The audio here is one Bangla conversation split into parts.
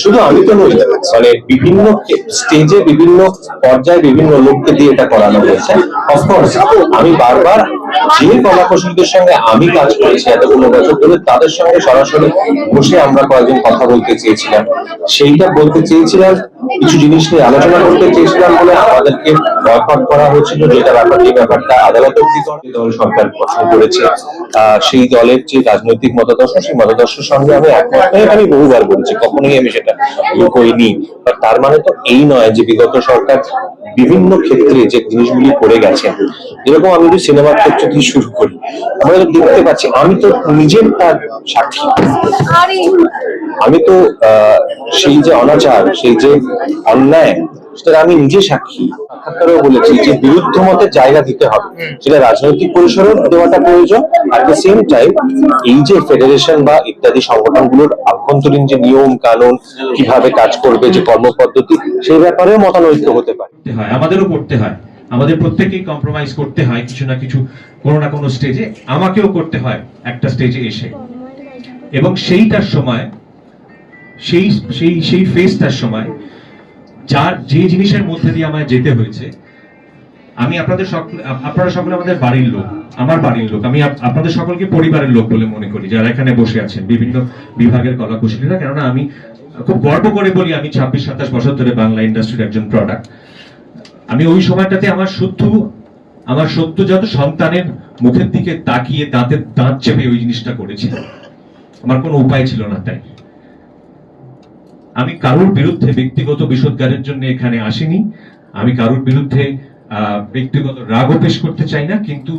শুধু আমি তো নই, মানে বিভিন্ন স্টেজে বিভিন্ন পর্যায়ে বিভিন্ন লোককে দিয়ে এটা করানো হয়েছে। অফকোর্স আমি বারবার যে কলা কৌশলীদের সঙ্গে আমি কাজ করেছি এতগুলো বছর ধরে তাদের সঙ্গে সরাসরি বসে আমরা কয়েকজন কথা বলতে চেয়েছিলাম, সেইটা বলতে চেয়েছিলাম, কিছু জিনিস নিয়ে আলোচনা করতে চেয়েছিলাম বলে আমাদেরকে বয়কট করা হয়েছিল, যেটা ব্যাপারটা আদালত অব্দি দল সরকার পছন্দ করেছে। সেই দলের যে রাজনৈতিক মতাদর্শ, সেই মতাদর্শের সঙ্গে আমি একমত নই, আমি বহুবার বলেছি, কখনোই আমি সেটা লুকোইনি। তার মানে তো এই নয় যে বিগত সরকার বিভিন্ন ক্ষেত্রে যে জিনিসগুলি করে গেছে, যেরকম আমি যদি সিনেমার ক্ষেত্রে দিয়ে শুরু করি, আমরা তো দেখতে পাচ্ছি, আমি তো নিজের তার সাক্ষী। আমি তো সেই যে অনাচার, সেই যে অন্যায়, সেটা আমি নিজে সাক্ষী। সাক্ষাৎকারেও বলেছি যে বিরুদ্ধ মতের জায়গা দিতে হবে, সেটা রাজনৈতিক পরিসরে দেওয়াটা প্রয়োজন। অ্যাট দ্য সেম টাইম এই যে ফেডারেশন বা ইত্যাদি সংগঠনগুলোর আভ্যন্তরীণ যে নিয়ম কানুন, কিভাবে কাজ করবে, যে কর্মপদ্ধতি, সেই ব্যাপারেও মতানৈক্য হতে পারে। আমাদেরও করতে হয়, আমাদের প্রত্যেকেই কম্প্রোমাইজ করতে হয় কিছু না কিছু, কোনো না কোনো স্টেজে। আমাকেও করতে হয় একটা স্টেজে এসে, এবং সেইটার সময় সেই ফেজটার সময় যে জিনিসের মধ্যে দিয়ে আমায় যেতে হয়েছে, আমি আপনারা সকলে আমাদের বাড়ির লোক, আমার বাড়ির লোক, আমি আপনাদের সকলকে পরিবারের লোক বলে মনে করি যারা এখানে বসে আছেন বিভিন্ন বিভাগের কলা কুশলীরা। কেননা আমি খুব গর্ব করে বলি আমি 26-27 বছর ধরে বাংলা ইন্ডাস্ট্রির একজন প্রোডাক্ট। আমি ওই সময়টাতে আমার সদ্যজাত সন্তানের মুখের দিকে তাকিয়ে দাঁত চেপে ওই জিনিসটা করেছি, আমার কোনো উপায় ছিল না। তাই আমি কারোর বিরুদ্ধে ব্যক্তিগত বিষোদ্গারের জন্য এখানে আসিনি, আমি কারোর বিরুদ্ধে ব্যক্তিগত রাগও পেশ করতে চাই না, কিন্তু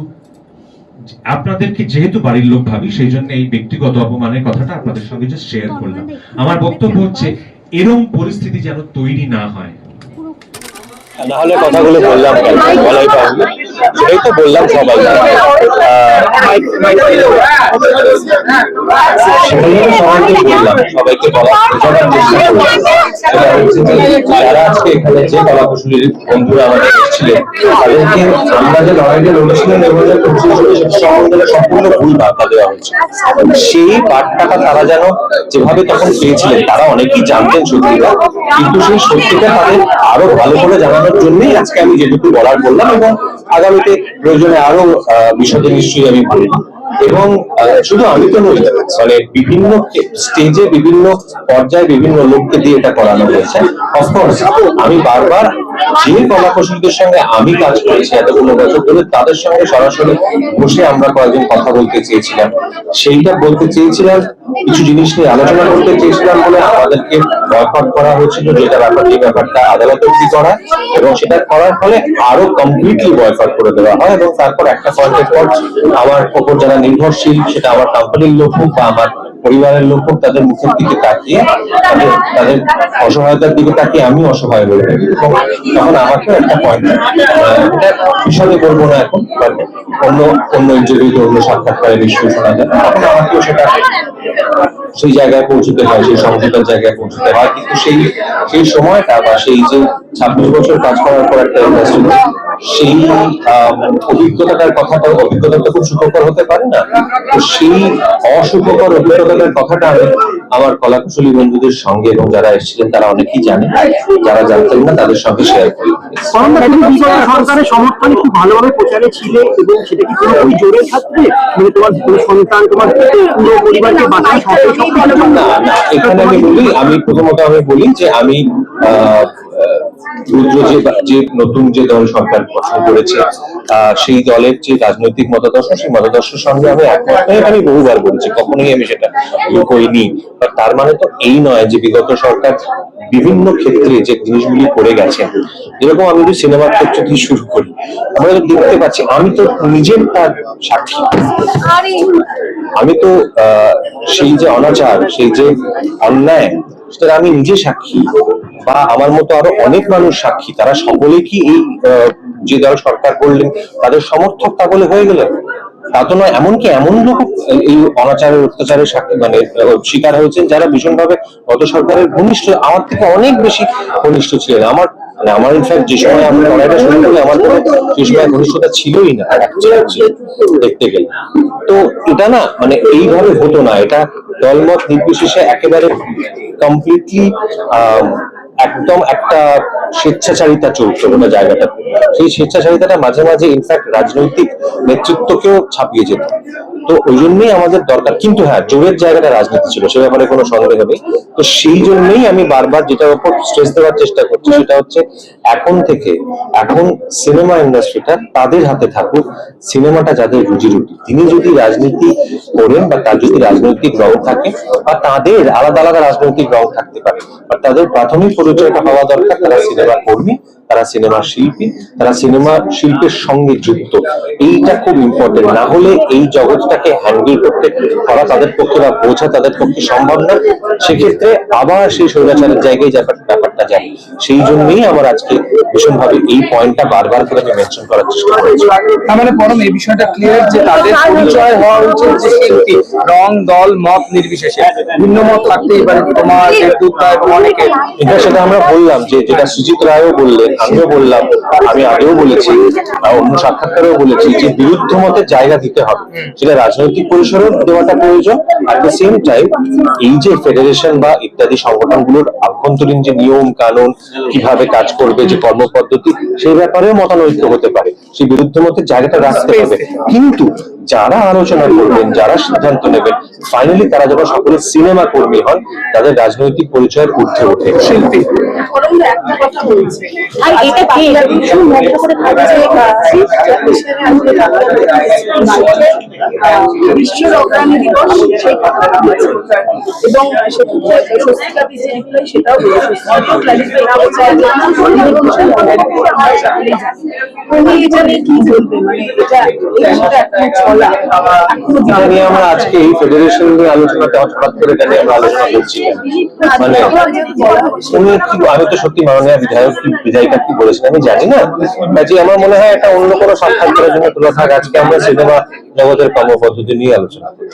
আপনাদেরকে যেহেতু বাড়ির লোক ভাবি, সেই জন্য এই ব্যক্তিগত অপমানের কথাটা আপনাদের সঙ্গে জাস্ট শেয়ার করলাম। আমার বক্তব্য হচ্ছে এরকম পরিস্থিতি যেন তৈরি না হয়। নাহলে কথাগুলো বললাম কেন, বলাই পারবো, সেটাই তো বললাম সবাই। সবাইকে বোঝানোর চেষ্টা করলাম, সেটা হচ্ছে যে যারা আজকে এখানে যে কলা কুশলীর বন্ধুরা আমাদের এসেছিলেন, তাদেরকে আমরা যে লড়াইটা লড়েছিলেন 2025 সম্বন্ধে সম্পূর্ণ ভুল বার্তা দেওয়া হয়েছে। সেই বার্তাটা তারা যেন যেভাবে তখন পেয়েছিলেন, তারা অনেকেই জানতেন সত্যিটা, কিন্তু সেই সত্যিটা তাদের আরো ভালো করে জানানোর জন্যই আজকে আমি যেটুকু বলার বললাম, এবং আগামীতে প্রয়োজনে আরো বিশদে নিশ্চয়ই আমি বলবো। এবং শুধু আমি তো নই, মানে বিভিন্ন স্টেজে বিভিন্ন পর্যায়ে বিভিন্ন লোককে দিয়ে এটা করানো হয়েছে। অফকোর্স আমি বারবার যে কলা কৌশলীদের সঙ্গে আমি কাজ করেছি এতগুলো বছর ধরে তাদের সঙ্গে সরাসরি বসে আমরা কয়েকজন কথা বলতে চেয়েছিলাম, সেইটা বলতে চেয়েছিলাম, কিছু জিনিস নিয়ে আলোচনা করতে চেয়েছিলাম বলে আমাদেরকে বয়কট করা হয়েছিল, যেটা ব্যাপারটা আদালত অব্দি করা, এবং সেটা করার ফলে আরো কমপ্লিটলি বয়কট করে দেওয়া হয়। এবং তারপর একটা পয়েন্টের পর আমার ওপর যারা নির্ভরশীল, সেটা আমার কোম্পানির লোক হোক বা আমার পরিবারের লোক হোক, তাদের মুখের দিকে তাকিয়ে তাদের অসহায়তার দিকে তাকিয়ে আমি অসহায় হয়ে থাকি। তখন আমাকেও একটা পয়েন্ট, এটা বিশদে বলবো না এখন, অন্য ইন্টারভিউতে অন্য সাক্ষাৎকারে নিশ্চয়ই শোনা যায়, তখন আমাকেও সেটা সেই জায়গায় পৌঁছতে হয়, সেই সমঝোতার জায়গায় পৌঁছতে হয়। কিন্তু সেই সময়টা বা সেই যে 26 বছর কাজ করার পর একটা ইন্ডাস্ট্রি, সেই অভিজ্ঞতা তো খুব সুখকর হতে পারে না। তো সেই অসুখকর অভিজ্ঞতাটার কথাটা আমি আমার কলা কুশলী বন্ধুদের সঙ্গে, এবং যারা এসেছিলেন তারা অনেকেই জানেন, যারা জানতেন না তাদের সঙ্গে শেয়ার করি। সরকারের সমর্থনে খুব ভালোভাবে প্রচারে ছিলে, এবং সেটা কি পুরোপুরি জোরের ক্ষেত্রে, মানে তোমার সন্তান, তোমার পুরো পরিবারকে বাঁচাই না, এখানে আমি প্রথমত বলি যে আমি রুদ্র যে নতুন যে দল সরকার গঠন করেছে, সেই দলের যে রাজনৈতিক মতাদর্শ, সেই মতাদর্শের সঙ্গে আমি একমত নই, আমি বহুবার বলেছি, কখনোই আমি সেটা লুকোইনি। তার মানে তো এই নয় যে বিগত সরকার বিভিন্ন ক্ষেত্রে যে জিনিসগুলি করে গেছে, যেরকম আমি যদি সিনেমার ক্ষেত্রে দিয়ে শুরু করি, আমরা তো দেখতে পাচ্ছি, আমি তো নিজের তার সাক্ষী। আমি তো সেই যে অনাচার, সেই যে অন্যায়, সেটা আমি নিজে সাক্ষী, বা আমার মতো আরো অনেক মানুষ সাক্ষী। তারা সকলে কি এই যে দল সরকার করলেন তাদের সমর্থক তা বলে হয়ে গেলেন? তা তো নয়। এমনকি এমন লোক এই অনাচারের অত্যাচারের সাক্ষী মানে শিকার হয়েছেন যারা ভীষণভাবে গত সরকারের ঘনিষ্ঠ, আমার থেকে অনেক বেশি ঘনিষ্ঠ ছিলেন। আমার মানে আমার ইনফ্যাক্ট যে সময় আমি লড়াইটা শুরু করি আমার কোনো সেই সময় ঘনিষ্ঠতা ছিলই না actually দেখতে গেলে। তো এটা না মানে এইভাবে হতো না, এটা দলমত নির্বিশেষে একেবারে কমপ্লিটলি একদম একটা স্বেচ্ছাচারিতা চলছে ওটা জায়গাটা। সেই স্বেচ্ছাচারিতাটা মাঝে মাঝে ইনফ্যাক্ট রাজনৈতিক নেতৃত্বকেও ছাপিয়ে যেত। তো ওই জন্যই আমাদের দরকার, কিন্তু হ্যাঁ জোরের জায়গাটা রাজনীতি ছিল, সে ব্যাপারে কোনো সন্দেহ নেই। তো সেই জন্যই আমি বারবার যেটার উপর স্ট্রেস দেওয়ার চেষ্টা করছি সেটা হচ্ছে এখন সিনেমা ইন্ডাস্ট্রিটা তাদের হাতে থাকুক, সিনেমাটা যাদের রুজি রুটি, তিনি যদি রাজনীতি করেন বা তার যদি রাজনৈতিক রং থাকে বা তাদের আলাদা আলাদা রাজনৈতিক রং থাকতে পারে, বা তাদের প্রাথমিক পরিচয়টা হওয়া দরকার তারা সিনেমা কর্মী, তারা সিনেমা শিল্পী, তারা সিনেমা শিল্পের সঙ্গে যুক্ত। এইটা খুব ইম্পর্টেন্ট, না হলে এই জগৎটাকে হ্যান্ডেল করতে পারা তাদের পক্ষে বা বোঝা তাদের পক্ষে সম্ভব না। সেক্ষেত্রে আবার সেই স্বৈরাচারের জায়গায় ব্যাপারটা যায়। সেই জন্যই আমার আজকে ভীষণভাবে এই পয়েন্টটা বারবার করে আমি মেনশন করার চেষ্টা করেছি। তার মানে পরম এই বিষয়টা ক্লিয়ার যে তাদের পরিচয় হওয়া উচিত যে শিল্পী, রং দল মত নির্বিশেষে। ভিন্ন মত থাকতেই পারে, তোমার এবং অনেকে। এটা সেটা আমরা বললাম যে যেটা সুজিত রায়ও বললেন, আমিও বললাম, আমি আগেও বলেছি, অন্য সাক্ষাৎকারেও বলেছি যে বিরুদ্ধ মতের জায়গা দিতে হবে, সেটা রাজনৈতিক পরিসরেও দেওয়াটা প্রয়োজন। অ্যাট দ্য সেম টাইম এই যে ফেডারেশন বা ইত্যাদি সংগঠনগুলোর আভ্যন্তরীণ যে নিয়ম কানুন কিভাবে কাজ করবে, যে কর্মপদ্ধতি, সেই ব্যাপারেও মতানৈক্য হতে পারে, সেই বিরুদ্ধ মতের জায়গাটা রাখতে হবে। কিন্তু যারা আলোচনা করবেন, যারা সিদ্ধান্ত নেবেন, ফাইনালি তারা যখন সকলে সিনেমা কর্মী হন, তাদের রাজনৈতিক পরিচয়ের ঊর্ধ্বে ওঠে শিল্পী। একটা কথা বলছে আর এটা কি ভীষণ মজা করে থাকে যে বিশ্ব অগ্রণী দিবস সেই কথাটা বলেছে এবং সেক্ষেত্রে স্বস্তিকা পিসি রিপ্লাই সেটাও বলেছে এটা নিয়ে কি বলবে, মানে এটা এখন চলা এটা নিয়ে আমরা আজকে এই ফেডারেশন নিয়ে আলোচনাটা হঠাৎ করে এটা নিয়ে আমরা আলোচনা করছি, মানে উনি কি, আমি তো সত্যি মাননীয় বিধায়িকা কি বলেছেন আমি জানি না, কাজে আমার মনে হয় এটা অন্য কোনো সাক্ষাৎকারের জন্য তোলা থাক। আজকে আমরা সিনেমা জগতের কর্মপদ্ধতি নিয়ে আলোচনা করি।